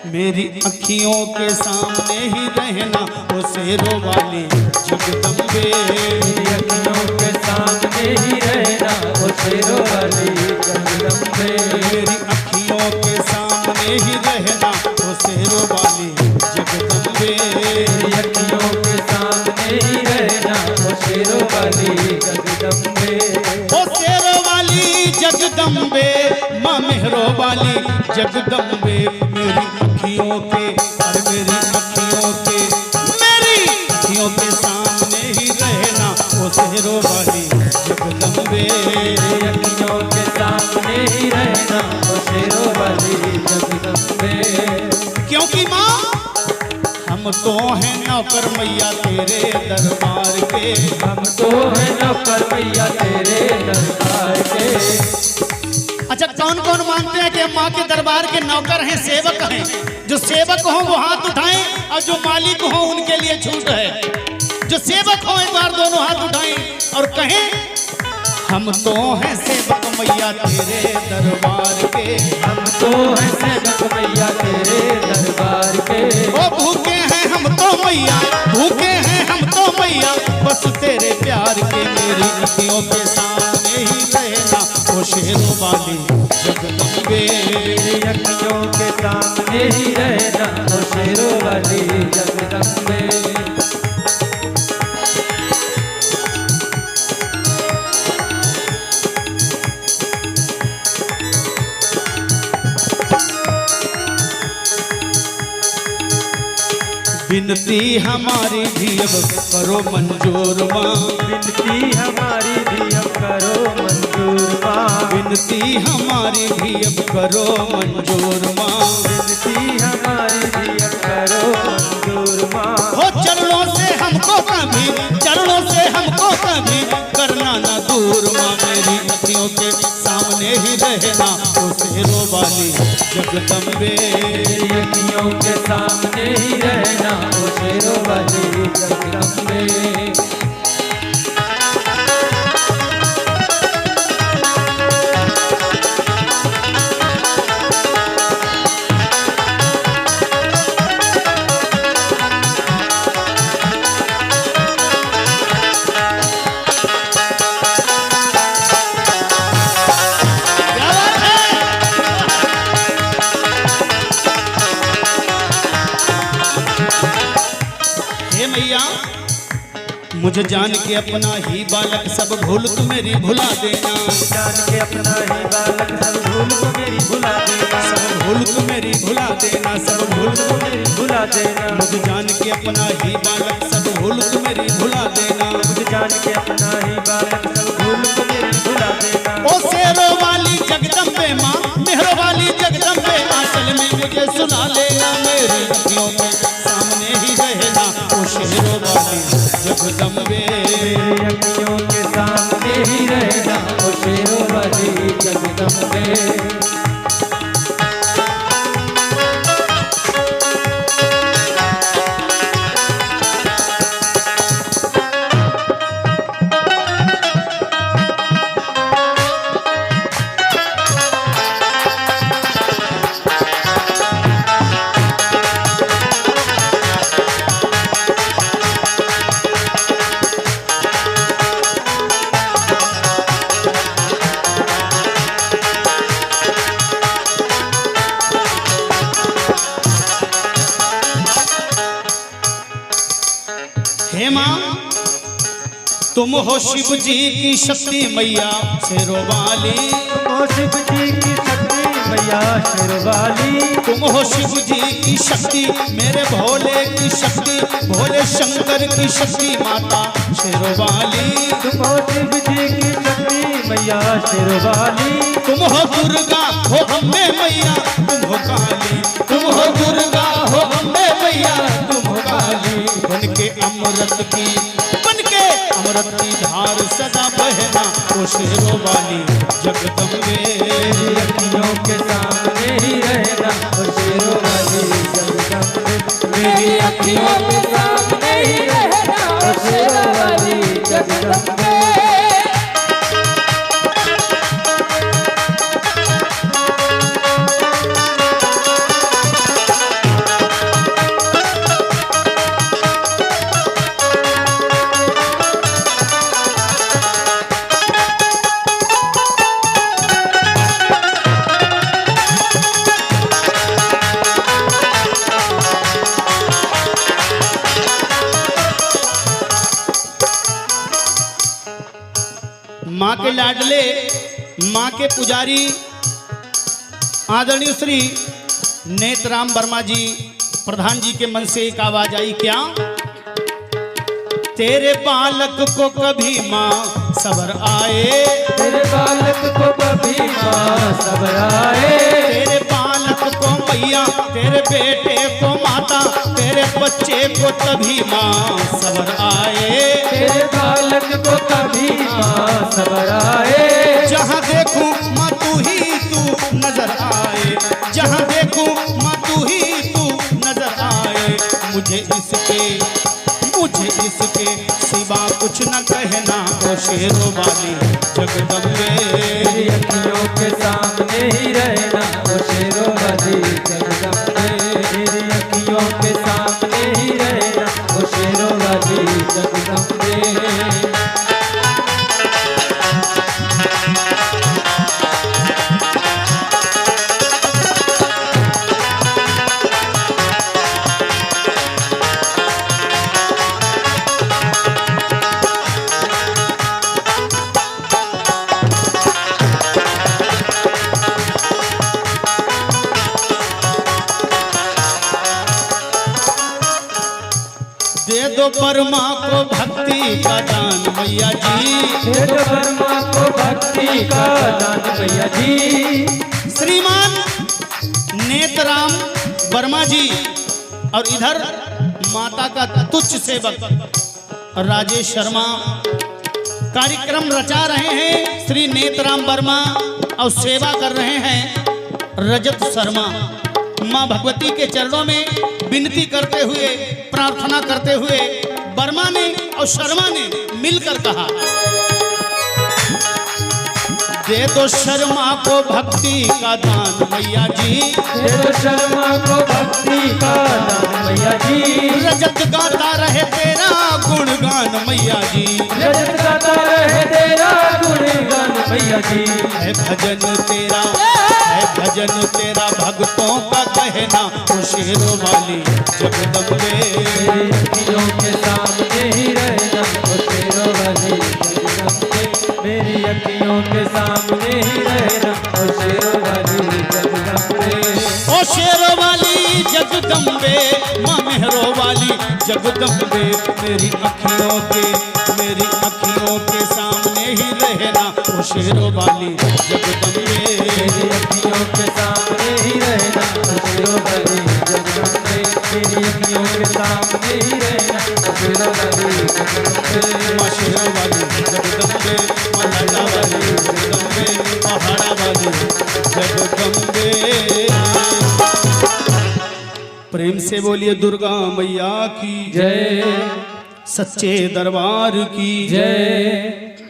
मेरी अखियों के सामने ही रहना ओ शेरों वाली जगदम्बे। मेरी अखियों के सामने ही रहना ओ शेरों वाली जगदम्बे। मेरी अखियों के सामने ही रहना ओ शेरों वाली जगदम्बे। मेरी अखियों के सामने ही रहना ओ शेरों वाली जगदम्बे। ओ शेरों वाली जगदम्बे, माँ मेहरों वाली जगदम्बे। मेरी अखियों के और मेरी अखियों के सामने ही रहना ओ शेरों वाली जगदम्बे। मेरी अखियों के सामने ही रहना ओ शेरों वाली जगदम्बे। क्योंकि माँ हम तो हैं नौकर मैया तेरे दरबार के। हम तो हैं नौकर मैया तेरे दरबार के। अच्छा, कौन कौन मानते हैं कि हम माँ के दरबार के नौकर हैं, सेवक हैं? जो सेवक हो वो हाथ उठाएं और जो मालिक हो उनके लिए छूट है। जो सेवक हो एक बार दोनों हाथ उठाएं और कहें हम तो हैं सेवक मैया तेरे दरबार के। हम तो हैं सेवक मैया तेरे दरबार के। ओ भूखे हैं हम तो मैया, भूखे हैं हम तो मैया बस तेरे प्यार के। मेरी अखियों के सामने ही रहना ओ शेरों वाली जगदम्बे। मेरी अखियों के सामने ही रहना ओ शेरों वाली जगदम्बे। विनती हमारी भी अब करो मंजूर माँ। विनती हमारी भी अब करो मंजूर माँ। विनती हमारी भी अब करो मंजूर माँ। विनती हमारी भी अब करो मंजूर माँ। हो चरणों से हमको कभी, चरणों से हमको कभी करना ना दूर माँ। मेरी अखियों के सामने ही रहना ओ शेरों वाली जगदम्बे। मेरी अखियों के सामने ही रहना ओ शेरों वाली जगदम्बे। मुझे जान के अपना ही बालक सब भूल तू मेरी भुला देना। जान के अपना ही बालक सब भूल को मेरी भुला देना। सब भूल तू मेरी भुला देना, सब भूल को मेरी भुला देना। मुझे जान के अपना ही बालक सब भूल तू मेरी भुला देना। मुझे जान के अपना ही बालक सब भूल को मेरी भुला देना। ओ शेरों वाली जगदम्बे माँ, मेहरों वाली जगदम्बे, आंचल में मुझे सुना लेना। मेरी अखियों के सामने ही रहना ओ शेरों वाली जगदम्बे। मेरी अखियों के सामने ही रहना ओ शेरों वाली जगदम्बे। हे माँ तुम हो शिव जी की शक्ति मैया शेरों वाली। तुम हो शिव जी की शक्ति मैया शेरों वाली। तुम हो शिव जी की शक्ति मेरे भोले की शक्ति, भोले शंकर की शक्ति माता शेरों वाली। तुम हो शिव जी की शक्ति मैया शेरों वाली। तुम हो दुर्गा हो अम्बे मैया, तुम हो काली। तुम हो दुर्गा हो अम्बे मैया, तुम हो काली। बनके अमृत की, बनके अमृत की धार सदा बहना ओ शेरों वाली जगदम्बे। मेरी अखियों के सामने ही रहना ओ शेरों वाली जगदम्बे। मेरी अखियों के सामने ही रहना ओ शेरों वाली जगदम्बे। लाडले माँ के पुजारी आदरणीय श्री नेतराम वर्मा जी प्रधान जी के मन से एक आवाज आई, क्या? तेरे बालक को कभी माँ सबर आए, तेरे बालक को कभी माँ सबर आए, तेरे बालक को मैया, तेरे बेटे को माता, तेरे बच्चे को तभी माँ सबर आए, तेरे बालक को कभी माँ सबर आए। जहाँ देखूं माँ तू ही तू नजर आए, जहाँ देखूं माँ तू ही तू नजर आए, मुझे इसके सिवा कुछ न कहना ओ शेरों वाली जगदम्बे। मेरी अखियों के सामने ही रहना ओ शेरों वाली जगदम्बे, मेरी अखियों के सामने ही रहना ओ शेरों वाली जगदम्बे। दे दो परमा को भक्ति का दान मैया जी, दे दो परमा को भक्ति का दान मैया जी। श्रीमान नेतराम वर्मा जी और इधर माता का तुच्छ सेवक राजेश शर्मा कार्यक्रम रचा रहे हैं। श्री नेतराम वर्मा और सेवा कर रहे हैं रजत शर्मा। माँ भगवती के चरणों में विनती करते हुए, प्रार्थना करते हुए वर्मा ने और शर्मा ने मिलकर कहा, दे दो शर्मा को भक्ति का दान मैया जी, दे दो शर्मा को भक्ति का दान मैया जी। रजत गाता रहे तेरा गुणगान मैया जी, रजत गाता रहे तेरा गुणगान मैया जी। है भजन तेरा भक्तों का कहना ओ शेरों वाली जगदम्बे। मेरी अखियों के सामने ही रहना ओ शेरों वाली जगदम्बे, मेरी अखियों के सामने ही रहना ओ शेरों वाली जगदम्बे। ओ शेरों वाली जगदम्बे, माँ मेहरों वाली जगदम्बे, मेरी अखियों के सामने ही रहना ओ शेरों वाली जगदम्बे। मेरी अखियों के सामने ही रहना ओ शेरों वाली जगदम्बे, मेरी अखियों के सामने ही रहना ओ शेरों वाली जगदम्बे। माँ शेरों वाली जगदम्बे, माँ लाला वाली जगदम्बे, पहाड़ा वाली जगदम्बे। प्रेम से बोलिए दुर्गा मैया की जय, सच्चे दरबार की जय।